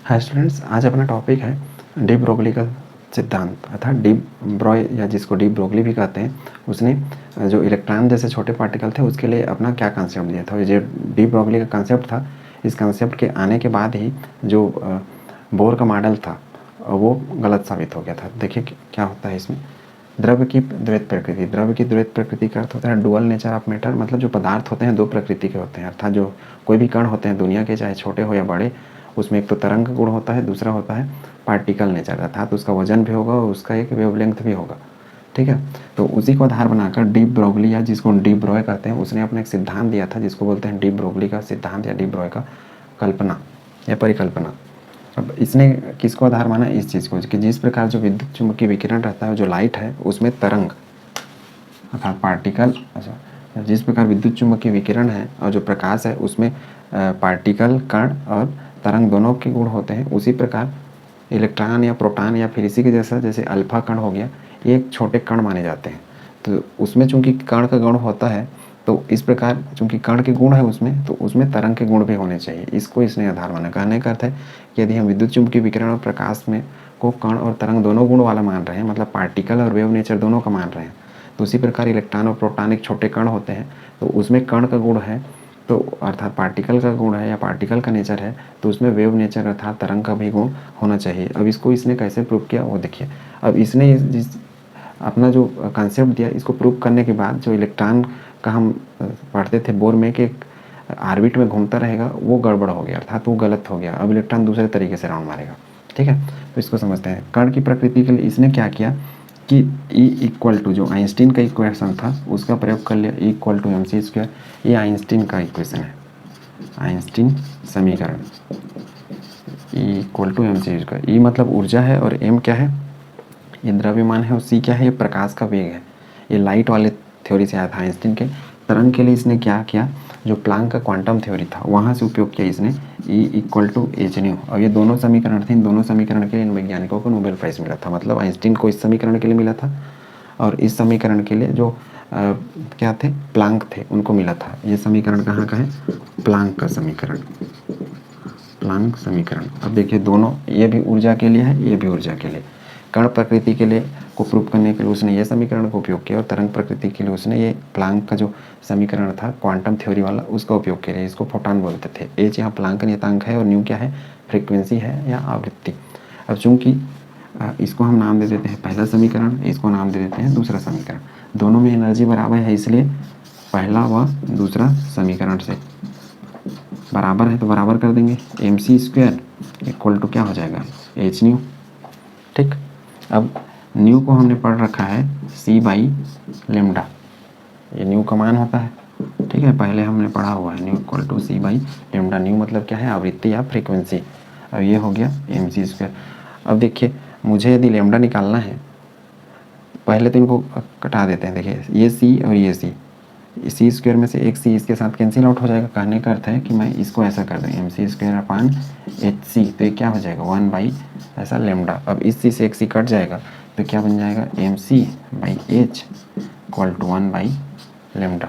Hi students, आज अपना topic है डी ब्रोगली का सिद्धांत अर्थात डी ब्रॉय या जिसको डी ब्रोगली भी कहते हैं। उसने जो इलेक्ट्रॉन जैसे छोटे पार्टिकल थे उसके लिए अपना क्या कॉन्सेप्ट दिया था। जो डी ब्रोगली का कॉन्सेप्ट था, इस कॉन्सेप्ट के आने के बाद ही जो बोर का मॉडल था वो गलत साबित हो गया था। देखिए क्या होता है इसमें। द्रव्य की द्वैत प्रकृति, द्रव्य की द्वैत प्रकृति का अर्थ होता है डुअल नेचर ऑफ मैटर, मतलब जो पदार्थ होते हैं दो प्रकृति के होते हैं। अर्थात जो कोई भी कण होते हैं दुनिया के, चाहे छोटे हो या बड़े, उसमें एक तो तरंग का गुण होता है, दूसरा होता है पार्टिकल नेचर, अर्थात उसका वजन भी होगा और उसका एक वेवलेंथ भी होगा। ठीक है, तो उसी को आधार बनाकर डी ब्रोगली या जिसको डी ब्रॉय कहते हैं, उसने अपना एक सिद्धांत दिया था जिसको बोलते हैं डी ब्रोगली का सिद्धांत या डी ब्रॉय का कल्पना या परिकल्पना। अब इसने किसको आधार माना, इस चीज़ को कि जिस प्रकार जो विद्युत चुम्बकीय विकिरण रहता है, जो लाइट है उसमें तरंग अर्थात पार्टिकल, अच्छा, जिस प्रकार विद्युत चुम्बकीय विकिरण है और जो प्रकाश है उसमें पार्टिकल, कण और तरंग दोनों के गुण होते हैं, उसी प्रकार इलेक्ट्रॉन या प्रोटॉन या फिर इसी के जैसा जैसे अल्फा कण हो गया, ये एक छोटे कण माने जाते हैं। तो उसमें चूंकि कण का गुण होता है, तो इस प्रकार चूंकि कण के गुण है उसमें, तो उसमें तरंग के गुण भी होने चाहिए। इसको इसने आधार माना। कहने का अर्थ है कि यदि हम विद्युत चुम्बकीय विकिरण और प्रकाश में को कण और तरंग दोनों गुण वाला मान रहे हैं, मतलब पार्टिकल और वेव नेचर दोनों का मान रहे हैं, तो उसी प्रकार इलेक्ट्रॉन और प्रोटॉन एक छोटे कण होते हैं, तो उसमें कण का गुण है, तो अर्थात पार्टिकल का गुण है या पार्टिकल का नेचर है, तो उसमें वेव नेचर अर्थात तरंग का भी गुण होना चाहिए। अब इसको इसने कैसे प्रूव किया वो देखिए। अब इसने जिस अपना जो कॉन्सेप्ट दिया, इसको प्रूव करने के बाद जो इलेक्ट्रॉन का हम पढ़ते थे बोर में कि एक ऑर्बिट में घूमता रहेगा, वो गड़बड़ हो गया अर्थात वो गलत हो गया। अब इलेक्ट्रॉन दूसरे तरीके से राउंड मारेगा। ठीक है, तो इसको समझते हैं। कण की प्रकृति के लिए इसने क्या किया कि E इक्वल टू जो आइंस्टीन का इक्वेशन था उसका प्रयोग कर लिया, E इक्वल टू mc²। ये आइंस्टीन का इक्वेशन है, आइंस्टीन समीकरण। E equal to mc²। E मतलब ऊर्जा है और m क्या है, ये द्रव्यमान है और c क्या है, ये प्रकाश का वेग है। ये लाइट वाले थ्योरी से आया था आइंस्टीन के। तरंग के लिए इसने क्या किया, जो प्लांक का क्वांटम थ्योरी था वहाँ से उपयोग किया इसने, E इक्वल टू h²। और ये दोनों समीकरण थे, इन दोनों समीकरण के लिए इन वैज्ञानिकों को नोबेल प्राइज़ मिला था। मतलब आइंस्टीन को इस समीकरण के लिए मिला था और इस समीकरण के लिए जो क्या थे, प्लांक थे, उनको मिला था। ये समीकरण कहाँ का है, प्लांक का समीकरण, प्लांक समीकरण। अब देखिए दोनों, ये भी ऊर्जा के लिए है, ये भी ऊर्जा के लिए। कण प्रकृति के लिए को प्रूव करने के लिए उसने ये समीकरण का उपयोग किया और तरंग प्रकृति के लिए उसने ये प्लांक का जो समीकरण था क्वांटम थ्योरी वाला उसका उपयोग किया। इसको फोटॉन बोलते थे। एच यहाँ प्लांक का नियतांक है और न्यू क्या है, फ्रीक्वेंसी है या आवृत्ति। अब चूंकि इसको हम नाम दे देते हैं पहला समीकरण, इसको नाम दे देते हैं दूसरा समीकरण। दोनों में एनर्जी बराबर है, इसलिए पहला व दूसरा समीकरण से बराबर है तो बराबर कर देंगे। mc² इक्वल टू क्या हो जाएगा, h²। ठीक, अब न्यू को हमने पढ़ रखा है c/λ, ये न्यू का मान होता है। ठीक है, पहले हमने पढ़ा हुआ है new equal to c/λ। New मतलब क्या है, आवृत्ति या फ्रीक्वेंसी। अब ये हो गया mc²। अब देखिए मुझे यदि लैम्डा निकालना है, पहले तो इनको कटा देते हैं। देखिए ये c और ये c² में से एक c इसके साथ कैंसिल आउट हो जाएगा। कहने का अर्थ है कि मैं इसको ऐसा कर दूँ mc²/hc, तो ये क्या हो जाएगा 1/ ऐसा लैम्डा। अब इस c से एक c कट जाएगा तो क्या बन जाएगा mc/h इक्वल टू 1/λ।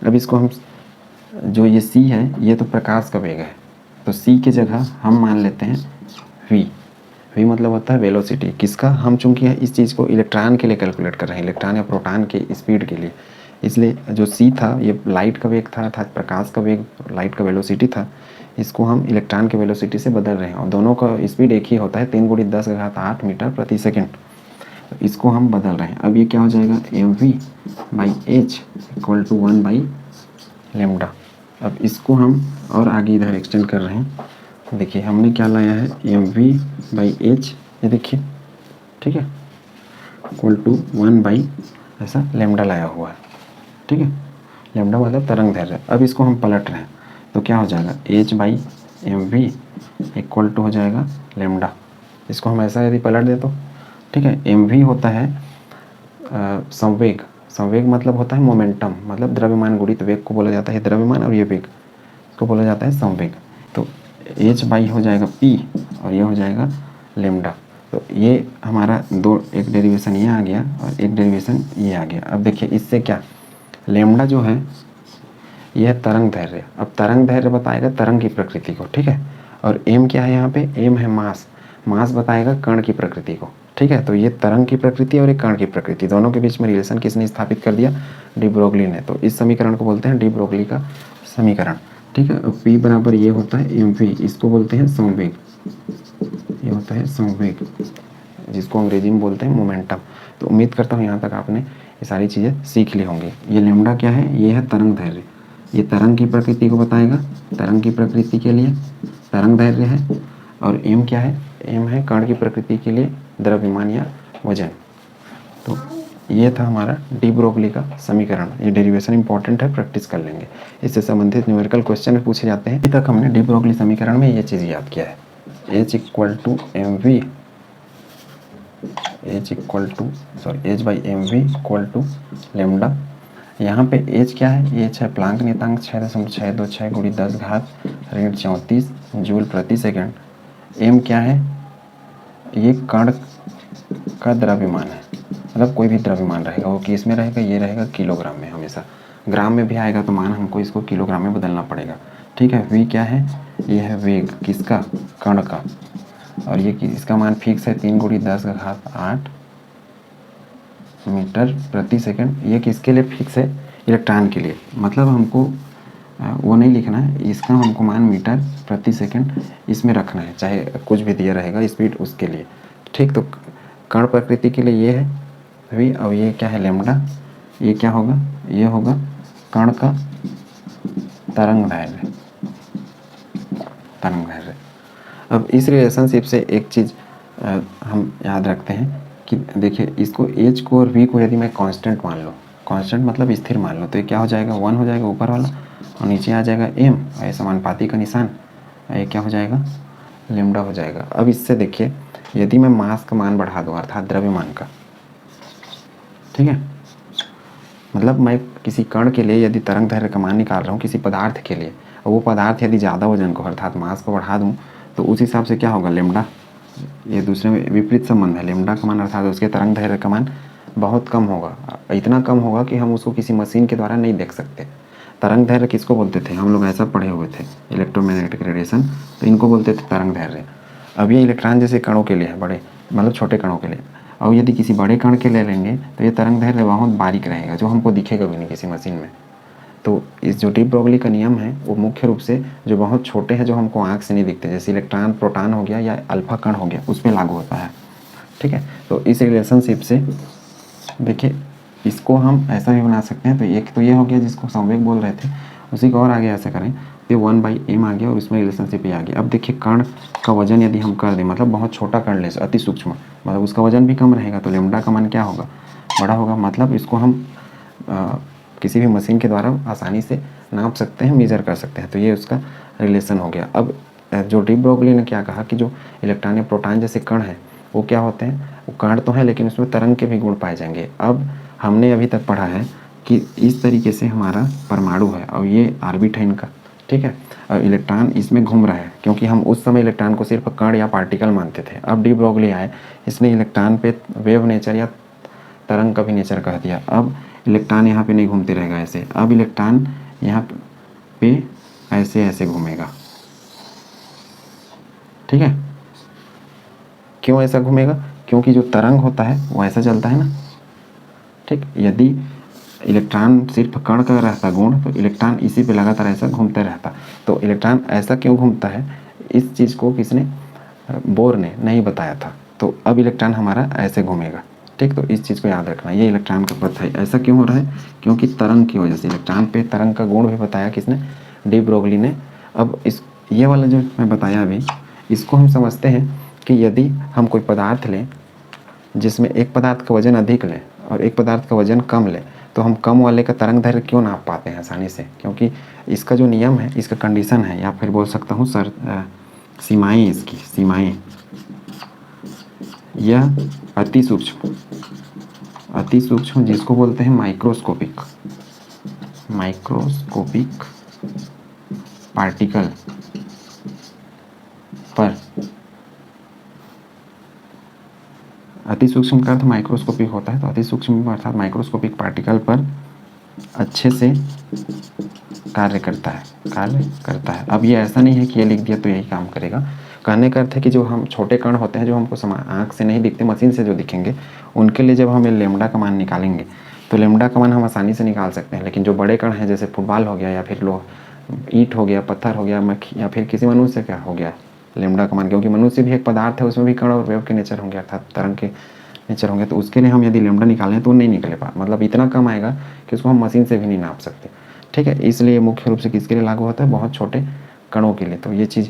अब इसको हम, जो ये c है ये तो प्रकाश का वेग है, तो c की जगह हम मान लेते हैं v। v मतलब होता है वेलोसिटी किसका, हम चूंकि इस चीज़ को इलेक्ट्रॉन के लिए कैलकुलेट कर रहे हैं, इलेक्ट्रॉन या प्रोटॉन के स्पीड के लिए, इसलिए जो c था ये लाइट का वेग था अर्थात प्रकाश का वेग, लाइट का वेलोसिटी था। इसको हम इलेक्ट्रॉन के वेलोसिटी से बदल रहे हैं और दोनों का स्पीड एक ही होता है, 3 × 10⁸ मीटर प्रति सेकेंड। तो इसको हम बदल रहे हैं। अब ये क्या हो जाएगा mv/h इक्वल टू 1/λ। अब इसको हम और आगे इधर एक्सटेंड कर रहे हैं। देखिए हमने क्या लाया है mv/h, ये देखिए, ठीक है, इक्वल टू 1/ ऐसा लैम्डा लाया हुआ है। ठीक है, लैम्डा मतलब तरंग दैर्ध्य। अब इसको हम पलट रहे हैं तो क्या हो जाएगा h/mv इक्वल टू हो जाएगा लैम्डा। इसको हम ऐसा यदि पलट दे तो, ठीक है, mv होता है संवेग। संवेग मतलब होता है मोमेंटम, मतलब द्रव्यमान गुणित वेग को बोला जाता है द्रव्यमान, और ये वेग को बोला जाता है संवेग। तो h/ हो जाएगा p और ये हो जाएगा लैम्डा। तो ये हमारा दो, एक डेरिवेशन ये आ गया और एक डेरिवेशन ये आ गया। अब देखिए इससे क्या, लैम्डा जो है यह तरंग दैर्ध्य, अब तरंग दैर्ध्य बताएगा तरंग की प्रकृति को। ठीक है, और एम क्या है यहाँ पे, एम है मास, मास बताएगा कण की प्रकृति को, ठीक है। तो ये तरंग की प्रकृति और एक कण की प्रकृति, दोनों के बीच में रिलेशन किसने स्थापित कर दिया, डी ब्रोगली ने। तो इस समीकरण को बोलते हैं डी ब्रोगली का समीकरण, ठीक है। और P बराबर ये होता है mv, इसको बोलते हैं संवेग, ये होता है संवेग, जिसको अंग्रेजी में बोलते हैं मोमेंटम। तो उम्मीद करता हूँ यहाँ तक आपने ये सारी चीज़ें सीख ली होंगी। ये लैम्डा क्या है, ये है तरंग दैर्घ्य, ये तरंग की प्रकृति को बताएगा, तरंग की प्रकृति के लिए तरंग दैर्घ्य है। और एम क्या है, एम है कण की प्रकृति के लिए द्रव्यमान या वजन। तो ये था हमारा डी ब्रोगली का समीकरण। ये डेरिवेशन इंपॉर्टेंट है, प्रैक्टिस कर लेंगे, इससे संबंधित न्यूमेरिकल क्वेश्चन में पूछे जाते हैं। अभी तक हमने डी ब्रोगली समीकरण में ये चीज़ याद किया है, H equal to M V, H by M V equal to lambda. यहाँ पे H क्या है, H है प्लांक नियतांक 6.626 गुणि 10 घात ऋण 34 जूल प्रति सेकंड। M क्या है, ये कण का द्रव्यमान है, मतलब कोई भी द्रव्यमान रहेगा वो किस में रहेगा, ये रहेगा किलोग्राम में, हमेशा ग्राम में भी आएगा तो मान हमको इसको किलोग्राम में बदलना पड़ेगा, ठीक है। V क्या है, ये है वेग किसका, कण का, और ये इसका मान फिक्स है 3 गुणि 10 का घात 8 मीटर प्रति सेकंड। ये किसके लिए फिक्स है, इलेक्ट्रॉन के लिए, मतलब हमको वो नहीं लिखना है, इसका हमको मान मीटर प्रति सेकंड इसमें रखना है, चाहे कुछ भी दिया रहेगा स्पीड उसके लिए, ठीक। तो कण प्रकृति के लिए ये है वी, और ये क्या है लेमडा, ये क्या होगा, ये होगा कण का तरंग दैर्घ्य, तरंग दैर्घ्य। अब इस रिलेशनशिप से एक चीज़ हम याद रखते हैं कि देखिए इसको H को और V को यदि मैं कांस्टेंट मान लो, कांस्टेंट मतलब स्थिर मान लो, तो ये क्या हो जाएगा, 1 हो जाएगा ऊपर वाला, और नीचे आ जाएगा m, और समानुपाती का निशान, ये क्या हो जाएगा, लेमडा हो जाएगा। अब इससे देखिए यदि मैं मास का मान बढ़ा दूँ, अर्थात द्रव्यमान का, ठीक है, मतलब मैं किसी कण के लिए यदि तरंग दैर्घ्य का मान निकाल रहा हूँ किसी पदार्थ के लिए, और वो पदार्थ यदि ज़्यादा वजन को अर्थात मास को बढ़ा दूँ, तो उस हिसाब से क्या होगा, लेमडा, ये दूसरे में विपरीत संबंध है, लेमडा का मान अर्थात उसके तरंग दैर्घ्य का मान बहुत कम होगा, इतना कम होगा कि हम उसको किसी मशीन के द्वारा नहीं देख सकते। तरंग दैर्घ्य किसको बोलते थे, हम लोग ऐसा पढ़े हुए थे इलेक्ट्रोमैग्नेटिक रेडिएशन, तो इनको बोलते थे तरंग दैर्घ्य। अब ये इलेक्ट्रॉन जैसे कणों के लिए है, बड़े मतलब छोटे कणों के लिए, और यदि किसी बड़े कण के ले लेंगे तो ये तरंग दैर्घ्य बहुत बारीक रहेगा, जो हमको दिखेगा भी नहीं किसी मशीन में। तो इस जो डी ब्रोगली का नियम है वो मुख्य रूप से जो बहुत छोटे हैं, जो हमको आँख से नहीं दिखते, जैसे इलेक्ट्रॉन प्रोटॉन हो गया या अल्फा कण हो गया, उस पर लागू होता है, ठीक है। तो इस रिलेशनशिप से देखिए इसको हम ऐसा भी बना सकते हैं, तो एक तो ये हो गया जिसको संवेग बोल रहे थे, उसी को और आगे ऐसे करें तो 1/m आ गया, और उसमें रिलेशनशिप ये आ गया। अब देखिए कण का वजन यदि हम कर दें, मतलब बहुत छोटा कण ले, अति सूक्ष्म, मतलब उसका वजन भी कम रहेगा, तो लेमडा का मान क्या होगा, बड़ा होगा, मतलब इसको हम किसी भी मशीन के द्वारा आसानी से नाप सकते हैं, मेजर कर सकते हैं। तो ये उसका रिलेशन हो गया। अब जो डी ब्रोगली ने क्या कहा कि जो इलेक्ट्रॉन या प्रोटॉन जैसे कण हैं वो क्या होते हैं, वो कण तो है लेकिन उसमें तरंग के भी गुण पाए जाएंगे। अब हमने अभी तक पढ़ा है कि इस तरीके से हमारा परमाणु है और ये ऑर्बिट है इनका, ठीक है, और इलेक्ट्रॉन इसमें घूम रहा है, क्योंकि हम उस समय इलेक्ट्रॉन को सिर्फ कण या पार्टिकल मानते थे। अब डी ब्रोगली आए, इसने इलेक्ट्रॉन पे वेव नेचर या तरंग का भी नेचर कह दिया। अब इलेक्ट्रॉन यहाँ पे नहीं घूमते रहेगा ऐसे, अब इलेक्ट्रॉन यहाँ पे ऐसे ऐसे घूमेगा, ठीक है। क्यों ऐसा घूमेगा, क्योंकि जो तरंग होता है वो ऐसा चलता है ना, ठीक। यदि इलेक्ट्रॉन सिर्फ कण का रहता गुण, तो इलेक्ट्रॉन इसी पे लगातार ऐसा घूमते रहता। तो इलेक्ट्रॉन ऐसा क्यों घूमता है, इस चीज़ को किसने, बोर ने नहीं बताया था। तो अब इलेक्ट्रॉन हमारा ऐसे घूमेगा, ठीक। तो इस चीज़ को याद रखना, ये इलेक्ट्रॉन का पथ है। ऐसा क्यों हो रहा है, क्योंकि तरंग की वजह से। इलेक्ट्रॉन पे तरंग का गुण भी बताया किसने, डी ब्रोगली ने। अब इस ये वाला जो मैं बताया अभी, इसको हम समझते हैं कि यदि हम कोई पदार्थ लें जिसमें एक पदार्थ का वजन अधिक लें और एक पदार्थ का वजन कम लें, तो हम कम वाले का तरंग दैर्घ्य क्यों नाप पाते हैं आसानी से, क्योंकि इसका जो नियम है, इसका कंडीशन है, या फिर बोल सकता हूँ सर सीमाएँ, इसकी सीमाएँ, यह अति सूक्ष्म जिसको बोलते हैं माइक्रोस्कोपिक पार्टिकल पर, अति सूक्ष्म का अर्थ माइक्रोस्कोपिक होता है, तो अति सूक्ष्म अर्थात माइक्रोस्कोपिक पार्टिकल पर अच्छे से कार्य करता है। कार्य करता है। अब ये ऐसा नहीं है कि ये लिख दिया तो यही काम करेगा। कहने का अर्थ है कि जो हम छोटे कण होते हैं जो हमको आँख से नहीं दिखते, मशीन से जो दिखेंगे, उनके लिए जब हम ये लैम्ब्डा का मान निकालेंगे तो लैम्ब्डा का मान हम आसानी से निकाल सकते हैं। लेकिन जो बड़े कण हैं जैसे फुटबॉल हो गया या फिर ईंट हो गया, पत्थर हो गया, मक्खी या फिर किसी मनुष्य का हो गया लैम्ब्डा का मान, क्योंकि मनुष्य भी एक पदार्थ है, उसमें भी कण और वेव के नेचर होंगे अर्थात तरंग के नेचर होंगे, तो उसके लिए हम यदि लैम्ब्डा निकालें तो नहीं निकले मतलब इतना कम आएगा कि उसको हम मशीन से भी नहीं नाप सकते। ठीक है, इसलिए मुख्य रूप से किसके लिए लागू होता है? बहुत छोटे कणों के लिए। तो ये चीज़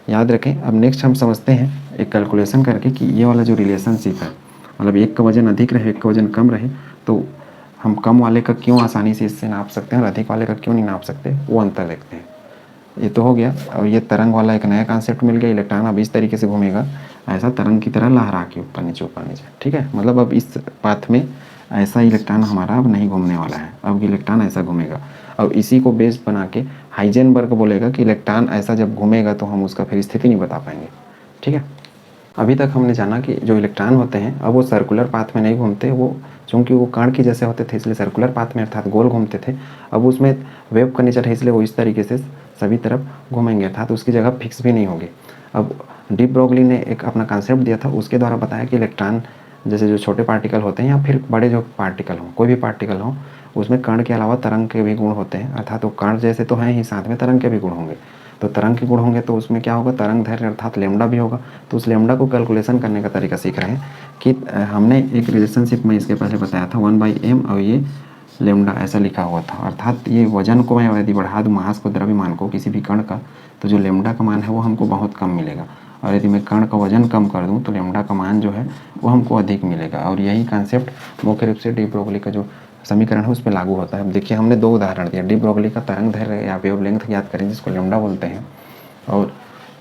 याद रखें। अब नेक्स्ट हम समझते हैं एक कैलकुलेशन करके कि ये वाला जो रिलेशनशिप है, मतलब एक का वजन अधिक रहे एक का वजन कम रहे तो हम कम वाले का क्यों आसानी से इससे नाप सकते हैं और अधिक वाले का क्यों नहीं नाप सकते, वो अंतर देखते हैं। ये तो हो गया। और ये तरंग वाला एक नया कॉन्सेप्ट मिल गया। इलेक्ट्रॉन अब इस तरीके से घूमेगा, ऐसा तरंग की तरह लहरा के ऊपर नीचे ऊपर नीचे। ठीक है, मतलब अब इस पाथ में ऐसा इलेक्ट्रॉन हमारा अब नहीं घूमने वाला है, अब इलेक्ट्रॉन ऐसा घूमेगा। और इसी को बेस बना के हाइजेनबर्ग बोलेगा कि इलेक्ट्रॉन ऐसा जब घूमेगा तो हम उसका फिर स्थिति नहीं बता पाएंगे। ठीक है, अभी तक हमने जाना कि जो इलेक्ट्रॉन होते हैं अब वो सर्कुलर पाथ में नहीं घूमते, वो चूँकि वो कण के जैसे होते थे इसलिए सर्कुलर पाथ में अर्थात गोल घूमते थे। अब उसमें वेव का नेचर है इसलिए वो इस तरीके से सभी तरफ घूमेंगे अर्थात उसकी जगह फिक्स भी नहीं होगी। अब डी ब्रोगली ने एक अपना कॉन्सेप्ट दिया था, उसके द्वारा बताया कि इलेक्ट्रॉन जैसे जो छोटे पार्टिकल होते हैं या फिर बड़े जो पार्टिकल हों, कोई भी पार्टिकल हो, उसमें कण के अलावा तरंग के भी गुण होते हैं अर्थात वो कण जैसे तो हैं ही, साथ में तरंग के भी गुण होंगे। तो तरंग के गुण होंगे तो उसमें क्या होगा? तरंग दैर्घ्य अर्थात लैम्ब्डा भी होगा। तो उस लैम्ब्डा को कैलकुलेशन करने का तरीका सीख रहे हैं कि हमने एक रिलेशनशिप में इसके पहले बताया था 1/m और ये लैम्ब्डा ऐसा लिखा हुआ था। अर्थात ये वजन को मैं यदि बढ़ा दूँ, मास को, द्रव्यमान को किसी भी कण का, तो जो लैम्ब्डा का मान है वो हमको बहुत कम मिलेगा। और यदि मैं कण का वजन कम कर दूँ तो लैम्ब्डा का मान जो है वो हमको अधिक मिलेगा। और यही कॉन्सेप्ट मुख्य रूप से डी ब्रोगली का जो समीकरण है उस पर लागू होता है। अब देखिए हमने दो उदाहरण दिया, डी ब्रोगली का तरंग दैर्घ्य या वेव लेंथ याद करें जिसको लैम्ब्डा बोलते हैं, और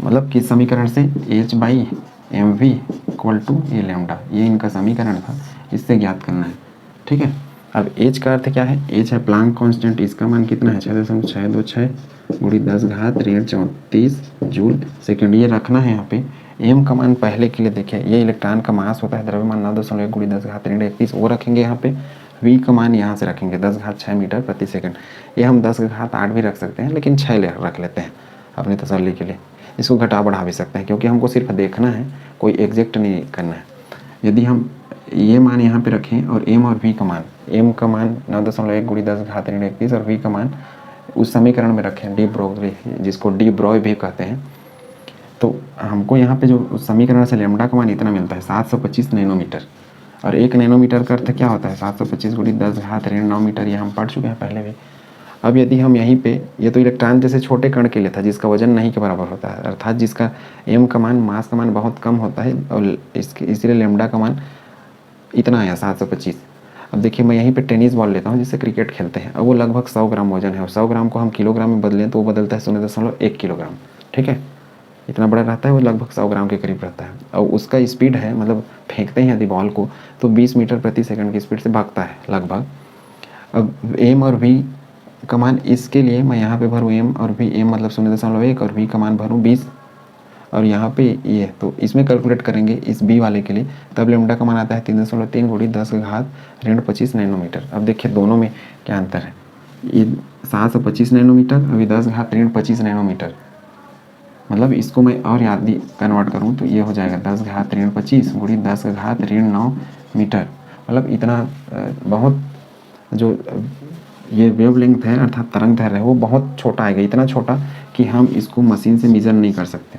मतलब किस समीकरण से? h/mv इक्वल टू ये लैम्ब्डा, ये इनका समीकरण था, इससे ज्ञात करना है। ठीक है, अब h का अर्थ क्या है? h है प्लांक कांस्टेंट, इसका मान कितना है? 6.626 गुणी 10⁻34 जूल सेकेंड, ये रखना है यहाँ पे। m का मान पहले के लिए देखिए, ये इलेक्ट्रॉन का मास होता है, द्रव्यमान 9.1 गुणी 10⁻31 वो रखेंगे यहाँ पे। v का मान यहाँ से रखेंगे 10⁻6 मीटर प्रति सेकंड। ये हम 10⁸ भी रख सकते हैं लेकिन 6 रख लेते हैं अपनी तसल्ली के लिए। इसको घटा बढ़ा भी सकते हैं क्योंकि हमको सिर्फ देखना है, कोई एग्जैक्ट नहीं करना है। यदि हम ये मान यहाँ पे रखें और m और v का मान, m का मान 9.1 गुणी 10⁻31 और v का मान उस समीकरण में रखें डी ब्रोगली, जिसको डी ब्रॉय भी कहते हैं, तो हमको यहाँ पे जो उस समीकरण से लैम्ब्डा का मान इतना मिलता है 725 नैनोमीटर। और 1 नैनोमीटर का अर्थ क्या होता है? 725 गुणी 10⁻9 मीटर, ये हम पढ़ चुके हैं पहले भी। अब यदि हम यहीं पे, ये तो इलेक्ट्रॉन जैसे छोटे कण के लिए था जिसका वजन नहीं के बराबर होता है अर्थात जिसका m का मान, मास का मान बहुत कम होता है, और इसलिए लैम्ब्डा का मान इतना आया 725। अब देखिए मैं यहीं पे टेनिस बॉल लेता हूँ जिससे क्रिकेट खेलते हैं, अब वो लगभग 100 ग्राम वजन है और 100 ग्राम को हम किलोग्राम में बदलें तो वो बदलता है 0.1 किलोग्राम। ठीक है, इतना बड़ा रहता है, वो लगभग 100 ग्राम के करीब रहता है। और उसका स्पीड है, मतलब फेंकते हैं यदि बॉल को तो 20 मीटर प्रति सेकंड की स्पीड से भागता है लगभग। अब एम और वी का मान इसके लिए मैं यहाँ पे भरूँ एम और वी, एम मतलब 0.1 और वी का मान भरूँ 20, और यहाँ पे ये तो इसमें कैलकुलेट करेंगे इस बी वाले के लिए, तब लैम्ब्डा का मान आता है 3.3 गुणी 10⁻25 नैनोमीटर। अब देखिए दोनों में क्या अंतर है, ये 725 नैनोमीटर, अभी 10⁻25 नैनोमीटर, मतलब इसको मैं और याद कन्वर्ट करूँ तो ये हो जाएगा 10⁻25 गुणी 10⁻9 मीटर। मतलब इतना बहुत जो ये वेव लेंथ है अर्थात तरंग दैर्घ्य है वो बहुत छोटा आएगा, इतना छोटा कि हम इसको मशीन से मेजर नहीं कर सकते।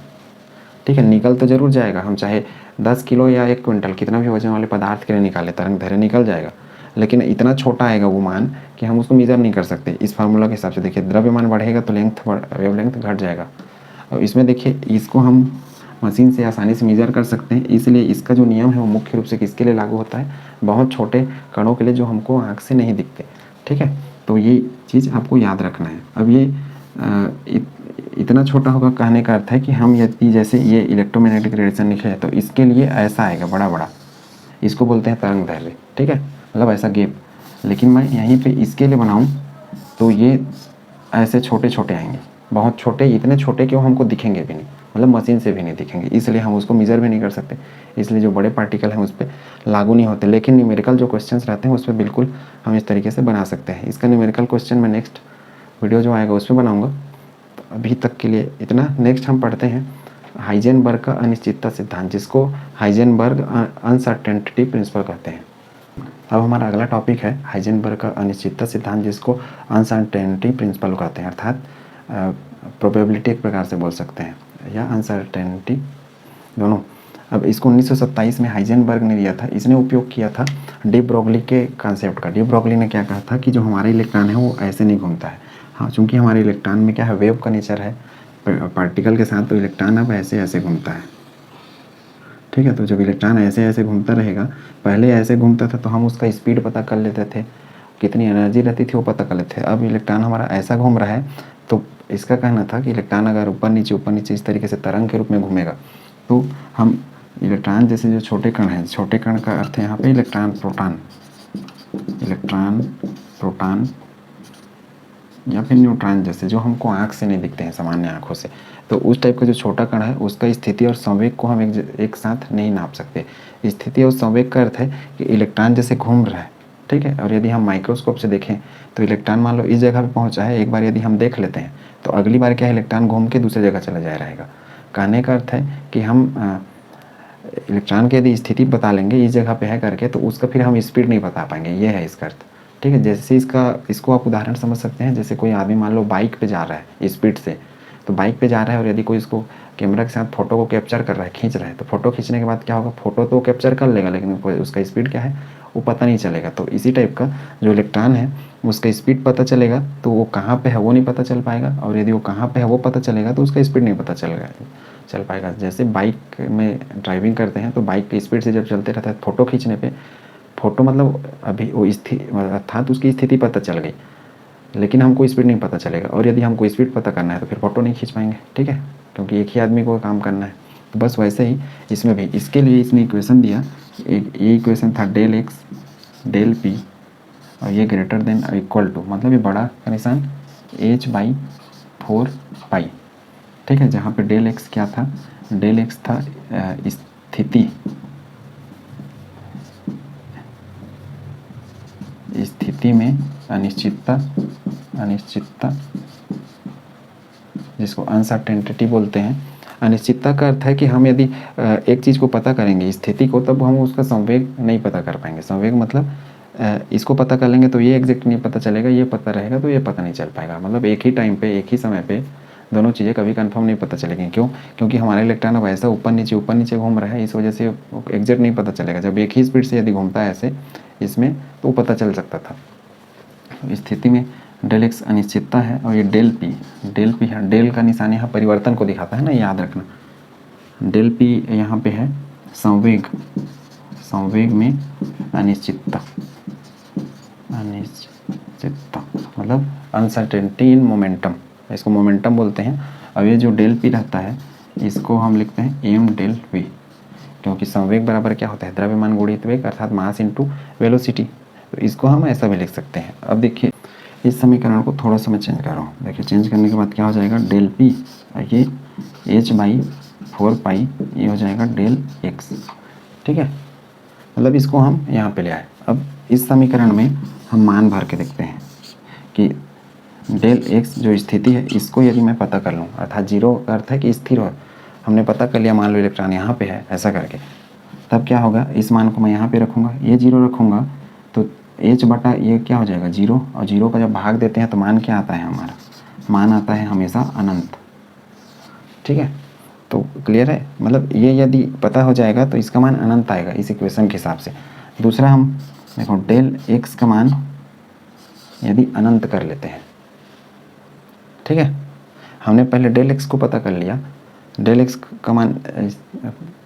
ठीक है, निकल तो जरूर जाएगा, हम चाहे 10 किलो या 1 क्विंटल कितना भी वजन वाले पदार्थ के लिए निकाले, तरंग दैर्घ्य निकल जाएगा, लेकिन इतना छोटा आएगा वो मान कि हम उसको मेजर नहीं कर सकते। इस फार्मूला के हिसाब से देखिए, द्रव्यमान बढ़ेगा तो वेव लेंथ घट जाएगा। और इसमें देखिए इसको हम मशीन से आसानी से मेजर कर सकते हैं, इसलिए इसका जो नियम है वो मुख्य रूप से किसके लिए लागू होता है? बहुत छोटे कणों के लिए जो हमको आँख से नहीं दिखते। ठीक है, तो ये चीज़ आपको याद रखना है। अब ये इतना छोटा होगा, कहने का अर्थ है कि हम यदि जैसे ये इलेक्ट्रोमैग्नेटिक रेडिएशन लिखे हैं तो इसके लिए ऐसा आएगा बड़ा बड़ा, इसको बोलते हैं तरंग दैर्घ्य। ठीक है, मतलब ऐसा गैप। लेकिन मैं यहीं पे इसके लिए बनाऊं तो ये ऐसे छोटे छोटे आएंगे, बहुत छोटे, इतने छोटे कि वो हमको दिखेंगे भी नहीं, मतलब मशीन से भी नहीं दिखेंगे, इसलिए हम उसको मेजर भी नहीं कर सकते। इसलिए जो बड़े पार्टिकल हैं उस पर लागू नहीं होते। लेकिन न्यूमेरिकल जो क्वेश्चंस रहते हैं उस पर बिल्कुल हम इस तरीके से बना सकते हैं। इसका न्यूमेरिकल क्वेश्चन मैं नेक्स्ट वीडियो जो आएगा उस पर बनाऊँगा। तो अभी तक के लिए इतना। नेक्स्ट हम पढ़ते हैं हाइजेनबर्ग का अनिश्चितता सिद्धांत, जिसको हाइजेनबर्ग अनसर्टेनिटी प्रिंसिपल कहते हैं। अब हमारा अगला टॉपिक है हाइजेनबर्ग का अनिश्चितता सिद्धांत, जिसको अनसर्टेनिटी प्रिंसिपल कहते हैं, अर्थात प्रोबेबिलिटी एक प्रकार से बोल सकते हैं, या अनसर्टेनिटी, दोनों। अब इसको 1927 में हाइजेनबर्ग ने दिया था। इसने उपयोग किया था डी ब्रोगली के कॉन्सेप्ट का। डी ब्रोगली ने क्या कहा था कि जो हमारा इलेक्ट्रॉन है वो ऐसे नहीं घूमता है। हाँ, चूँकि हमारे इलेक्ट्रॉन में क्या है, वेव का नेचर है पार्टिकल के साथ, तो इलेक्ट्रॉन अब ऐसे ऐसे घूमता है। ठीक है, तो जब इलेक्ट्रॉन ऐसे ऐसे घूमता रहेगा, पहले ऐसे घूमता था तो हम उसका स्पीड पता कर लेते थे, कितनी एनर्जी रहती थी वो पता कर लेते थे। अब इलेक्ट्रॉन हमारा ऐसा घूम रहा है, तो इसका कहना था कि इलेक्ट्रॉन अगर ऊपर नीचे इस तरीके से तरंग के रूप में घूमेगा, तो हम इलेक्ट्रॉन जैसे जो छोटे कण हैं, छोटे कण का अर्थ है यहाँ पे इलेक्ट्रॉन प्रोटॉन या फिर न्यूट्रॉन, जैसे जो हमको आँख से नहीं दिखते हैं सामान्य आँखों से, तो उस टाइप का जो छोटा कण है उसका स्थिति और संवेग को हम एक साथ नहीं नाप सकते। स्थिति और संवेग का अर्थ है कि इलेक्ट्रॉन जैसे घूम रहा है, ठीक है, और यदि हम माइक्रोस्कोप से देखें तो इलेक्ट्रॉन मान लो इस जगह पे पहुंचा है, एक बार यदि हम देख लेते हैं तो अगली बार क्या है, इलेक्ट्रॉन घूम के दूसरी जगह चला जा रहेगा। कहने का अर्थ है कि हम इलेक्ट्रॉन की यदि स्थिति बता लेंगे इस जगह पे है करके, तो उसका फिर हम स्पीड नहीं बता पाएंगे, ये है इसका अर्थ। ठीक है, जैसे इसको आप उदाहरण समझ सकते हैं, जैसे कोई आदमी मान लो बाइक पे जा रहा है स्पीड से, तो बाइक पे जा रहा है और यदि कोई इसको कैमरा के साथ फोटो को कैप्चर कर रहा है, खींच रहा है, तो फोटो खींचने के बाद क्या होगा, फोटो तो कैप्चर कर लेगा लेकिन उसका स्पीड क्या है वो पता नहीं चलेगा। तो इसी टाइप का जो इलेक्ट्रॉन है उसका स्पीड पता चलेगा तो वो कहाँ पे है वो नहीं पता चल पाएगा, और यदि वो कहाँ पे है वो पता चलेगा तो उसका स्पीड नहीं पता चल पाएगा। जैसे बाइक में ड्राइविंग करते हैं तो बाइक की स्पीड से जब चलते रहता है, फोटो खींचने पे, फोटो मतलब अभी वो अर्थात उसकी स्थिति पता चल गई, लेकिन हमको स्पीड नहीं पता चलेगा, और यदि हमको स्पीड पता करना है तो फिर फोटो नहीं खींच पाएंगे। ठीक है, क्योंकि एक ही आदमी को काम करना है। तो बस वैसे ही इसमें भी, इसके लिए इसने इक्वेशन दिया, ये इक्वेशन था डेल एक्स डेल पी, और ये ग्रेटर देन इक्वल टू, मतलब ये बड़ा का निशान h/4π। ठीक है, जहाँ पे डेल एक्स क्या था, डेल एक्स था स्थिति में अनिश्चितता, जिसको अनसर्टेनिटी बोलते हैं। अनिश्चितता का अर्थ है कि हम यदि एक चीज़ को पता करेंगे स्थिति को, तब हम उसका संवेग नहीं पता कर पाएंगे। संवेग मतलब इसको पता कर लेंगे तो ये एग्जैक्ट नहीं पता चलेगा, ये पता रहेगा तो ये पता नहीं चल पाएगा। मतलब एक ही टाइम पे, एक ही समय पे दोनों चीज़ें कभी कंफर्म नहीं पता चलेगी। क्यों? क्योंकि हमारा इलेक्ट्रॉन अब ऐसा ऊपर नीचे घूम रहा है, इस वजह से एग्जैक्ट नहीं पता चलेगा। जब एक ही स्पीड से यदि घूमता है ऐसे इसमें, तो पता चल सकता था। स्थिति में डेल एक्स अनिश्चितता है, और ये डेल पी है। डेल का निशान यहाँ परिवर्तन को दिखाता है ना, याद रखना। डेल पी यहाँ पे है संवेग में अनिश्चितता मतलब अनसर्टेनिटी इन मोमेंटम, इसको मोमेंटम बोलते हैं। अब ये जो डेल पी रहता है इसको हम लिखते हैं एम डेल वी, क्योंकि संवेग बराबर क्या होता है, द्रव्यमान गुणित वेग, अर्थात मास इंटू वेलोसिटी। तो इसको हम ऐसा भी लिख सकते हैं। अब देखिए इस समीकरण को थोड़ा सा मैं चेंज कर रहा हूँ। देखिए चेंज करने के बाद क्या हो जाएगा, डेल पी ये h/4π, ये हो जाएगा डेल एक्स। ठीक है, मतलब इसको हम यहाँ पे ले आए। अब इस समीकरण में हम मान भर के देखते हैं कि डेल एक्स जो स्थिति है इसको यदि मैं पता कर लूँ, अर्थात जीरो का अर्थ है कि स्थिर हो, हमने पता कर लिया, मान लो इलेक्ट्रॉन यहाँ पे है ऐसा करके, तब क्या होगा, इस मान को मैं यहाँ पे रखूँगा, ये जीरो रखूँगा तो h/ ये क्या हो जाएगा जीरो, और जीरो का जब भाग देते हैं तो मान क्या आता है, हमारा मान आता है हमेशा अनंत। ठीक है, तो क्लियर है, मतलब ये यदि पता हो जाएगा तो इसका मान अनंत आएगा इस इक्वेशन के हिसाब से। दूसरा हम देखो डेल एक्स का मान यदि अनंत कर लेते हैं, ठीक है, हमने पहले डेल एक्स को पता कर लिया, डेल एक्स का मान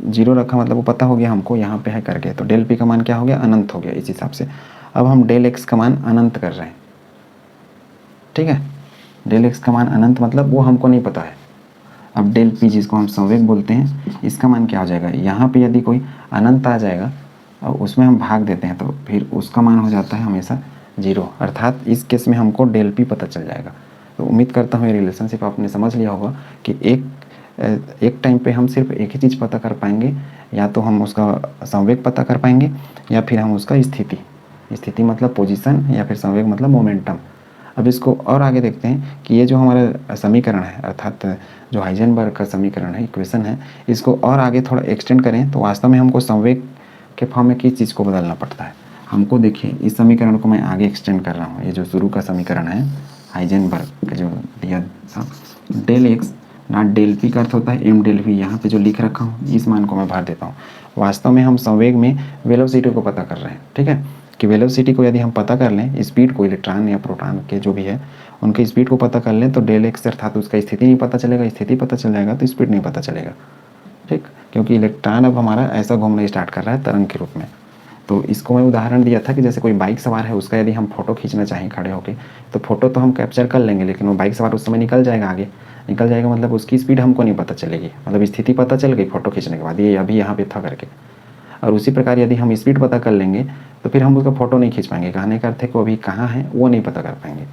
जीरो रखा, मतलब वो पता हो गया हमको यहाँ पे है करके, तो डेल पी का मान क्या हो गया, अनंत हो गया इस हिसाब से। अब हम डेल एक्स का मान अनंत कर रहे हैं। ठीक है, डेल एक्स का मान अनंत मतलब वो हमको नहीं पता है। अब डेल पी जिसको हम संवेग बोलते हैं, इसका मान क्या हो जाएगा, यहाँ पे यदि कोई अनंत आ जाएगा और उसमें हम भाग देते हैं तो फिर उसका मान हो जाता है हमेशा जीरो, अर्थात इस केस में हमको डेल पी पता चल जाएगा। तो उम्मीद करता हूँ ये रिलेशनशिप आपने समझ लिया होगा कि एक टाइम पे हम सिर्फ एक ही चीज़ पता कर पाएंगे, या तो हम उसका संवेग पता कर पाएंगे या फिर हम उसका स्थिति मतलब पोजीशन, या फिर संवेग मतलब मोमेंटम। अब इसको और आगे देखते हैं कि ये जो हमारा समीकरण है, अर्थात जो हाइजेनबर्ग का समीकरण है, इक्वेशन है, इसको और आगे थोड़ा एक्सटेंड करें तो वास्तव में हमको संवेग के फॉर्म में किस चीज़ को बदलना पड़ता है। हमको देखिए इस समीकरण को मैं आगे एक्सटेंड कर रहा हूँ। ये जो शुरू का समीकरण है हाइजेनबर्ग का जो दिया था, डेल एक्स ना डेल पी का अर्थ होता है एम डेल वी, यहाँ पे जो लिख रखा हूँ इस मान को मैं भर देता हूँ। वास्तव में हम संवेग में वेलोसिटी को पता कर रहे हैं, ठीक है, कि वेलोसिटी को यदि हम पता कर लें, स्पीड को, इलेक्ट्रॉन या प्रोटॉन के जो भी है उनके स्पीड को पता कर लें तो डेल एक्स अर्थात उसका स्थिति नहीं पता चलेगा, स्थिति पता चल जाएगा तो स्पीड नहीं पता चलेगा, ठीक, क्योंकि इलेक्ट्रॉन अब हमारा ऐसा घूमना स्टार्ट कर रहा है तरंग के रूप में। तो इसको मैं उदाहरण दिया था कि जैसे कोई बाइक सवार है, उसका यदि हम फोटो खींचना चाहें खड़े होकर, तो फोटो तो हम कैप्चर कर लेंगे, लेकिन वो बाइक सवार उस समय निकल जाएगा आगे, निकल जाएगा मतलब उसकी स्पीड हमको नहीं पता चलेगी, मतलब स्थिति पता चल गई फोटो खींचने के बाद, ये अभी यहाँ पे था करके। और उसी प्रकार यदि हम स्पीड पता कर लेंगे तो फिर हम उसका फोटो नहीं खींच पाएंगे, कहने का अर्थ है कि वो अभी कहाँ है वो नहीं पता कर पाएंगे।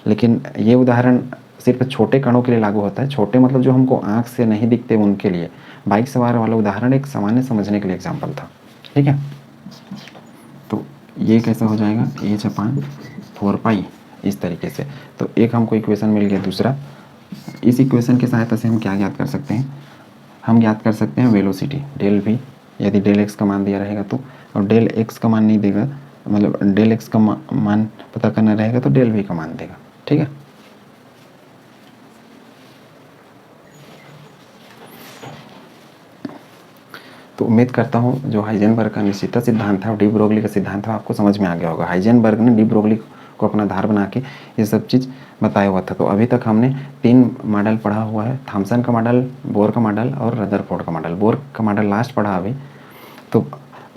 लेकिन ये उदाहरण सिर्फ छोटे कणों के लिए लागू होता है, छोटे मतलब जो हमको आँख से नहीं दिखते उनके लिए। बाइक सवार वाला उदाहरण एक सामान्य समझने के लिए एग्जाम्पल था, ठीक है। तो ये कैसा हो जाएगा, एच अपान 4 पाई इस तरीके से। तो एक हमको इक्वेशन मिल गया। दूसरा, इस इक्वेशन की सहायता से हम क्या ज्ञात कर सकते हैं, हम ज्ञात कर सकते हैं वेलोसिटी डेल वी, यदि डेल एक्स का मान दिया रहेगा तो, और डेल एक्स का मान नहीं देगा, मतलब डेल एक्स का मान पता करना रहेगा तो डेल वी का मान देगा, ठीक है। तो उम्मीद करता हूँ जो हाइजेनबर्ग का निश्चितता सिद्धांत है और डी ब्रोगली का सिद्धांत है आपको समझ में आ गया होगा। हाइजेनबर्ग ने डी ब्रोगली को अपना आधार बना के ये सब चीज़ बताया हुआ था। तो अभी तक हमने 3 मॉडल पढ़ा हुआ है, थॉमसन का मॉडल, बोर का मॉडल और रदरफोर्ड का मॉडल। बोर का मॉडल लास्ट पढ़ा अभी। तो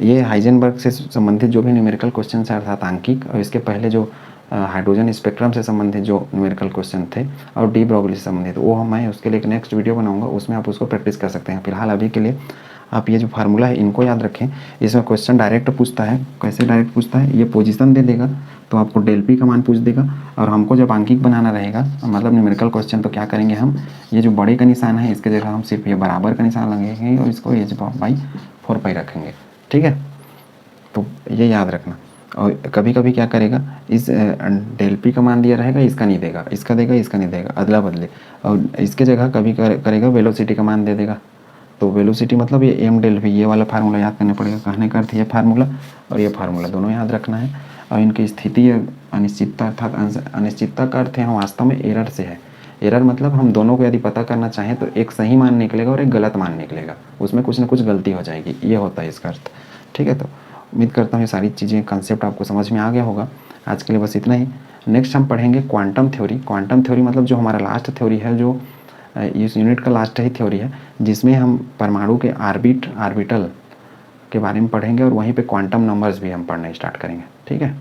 ये हाइजेनबर्ग से संबंधित जो भी न्यूमेरिकल क्वेश्चन है अर्थात आंकिक, और इसके पहले जो हाइड्रोजन स्पेक्ट्रम से संबंधित जो न्यूमेरिकल क्वेश्चन थे और डी ब्रोगली से संबंधित, वो मैं उसके लिए एक नेक्स्ट वीडियो बनाऊंगा, उसमें आप उसको प्रैक्टिस कर सकते हैं। फिलहाल अभी के लिए आप ये जो फार्मूला है इनको याद रखें। इसमें क्वेश्चन डायरेक्ट पूछता है। कैसे डायरेक्ट पूछता है, ये पोजीशन दे देगा तो आपको डेल पी का मान पूछ देगा, और हमको जब आंकिक बनाना रहेगा मतलब न्यूमेरिकल क्वेश्चन, तो क्या करेंगे हम, ये जो बड़े का निशान है इसके जगह हम सिर्फ ये बराबर का निशान लगेंगे और इसको एच बाई 4 पाई रखेंगे, ठीक है। तो ये याद रखना। और कभी कभी क्या करेगा, इस डेल पी का मान दिया रहेगा, इसका नहीं देगा, इसका देगा, इसका नहीं देगा, अदला बदले, और इसके जगह कभी करेगा वेलोसिटी का मान दे देगा। तो वेलोसिटी मतलब ये एम डेल वी, ये वाला फार्मूला याद करना पड़ेगा। कहने का अर्थ ये फार्मूला और ये फार्मूला दोनों याद रखना है। और इनकी स्थिति अनिश्चितता अर्थात अनिश्चितता का अर्थ यहाँ वास्तव में एरर से है। एरर मतलब हम दोनों को यदि पता करना चाहें तो एक सही मान निकलेगा और एक गलत मान निकलेगा, उसमें कुछ ना कुछ गलती हो जाएगी, ये होता है इसका अर्थ, ठीक है। तो उम्मीद करता हूँ ये सारी चीज़ें कंसेप्ट आपको समझ में आ गया होगा। आज के लिए बस इतना ही। नेक्स्ट हम पढ़ेंगे क्वांटम थ्योरी। क्वांटम थ्योरी मतलब जो हमारा लास्ट थ्योरी है, जो इस यूनिट का लास्ट ही थ्योरी है, जिसमें हम परमाणु के ऑर्बिटल के बारे में पढ़ेंगे और वहीं पे क्वांटम नंबर्स भी हम पढ़ना स्टार्ट करेंगे, ठीक है।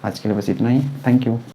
आज के लिए बस इतना ही। Thank you.